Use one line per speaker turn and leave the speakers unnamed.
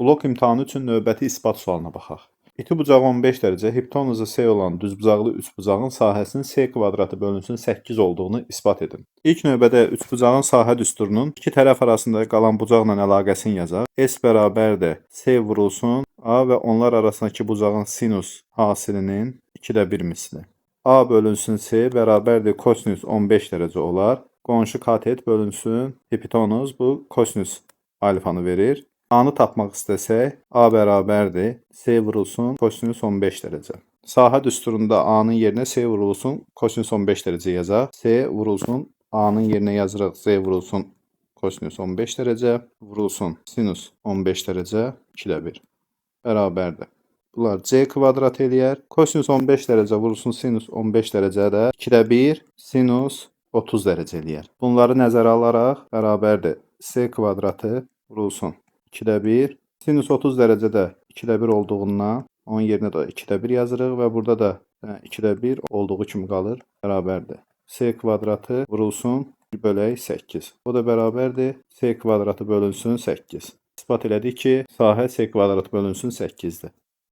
Blok imtahanı üçün növbəti isbat sualına baxaq. İti bucağı 15 dərəcə, hipotenuzu S olan düzbucaqlı üçbucağın sahəsinin S kvadratı bölünsün 8 olduğunu isbat edin. İlk növbədə üçbucağın sahə düsturunun iki tərəf arasında qalan bucaqla əlaqəsini yazaq. S bərabərdir S vurulsun A və onlar arasındakı bucağın sinus hasilinin 2/1 misli. A bölünsün S bərabərdir kosinüs 15 dərəcə olar. Qonşu katet bölünsün hipotenuz, bu kosinüs alfanı verir. A-nı tapmaq istəsək, A bərabərdir S vurulsun kosinüs 15 dərəcə. Sahə düsturunda A-nın yerinə S vurulsun kosinüs 15 dərəcə yazaq. S vurulsun A-nın yerinə yazırıq S vurulsun kosinüs 15 dərəcə vurulsun sinus 15 dərəcə 2/1 bərabərdir. Bunlar C kvadrat eləyər. Kosinüs 15 dərəcə vurulsun sinus 15 dərəcə də 2/1 sinus 30 dərəcə eləyər. Bunları nəzərə alaraq bərabərdir S kvadratı vurulsun 2/1 sinus 30 dərəcədə 2/1 olduğundan onun yerinə də 2/1 yazırıq və burada da 2/1 olduğu kimi qalır, bərabərdir. S kvadratı vurulsun 1 bölək 8. O da bərabərdir S kvadratı bölünsün 8. İsbat elədik ki, sahə S kvadratı bölünsün 8-dir.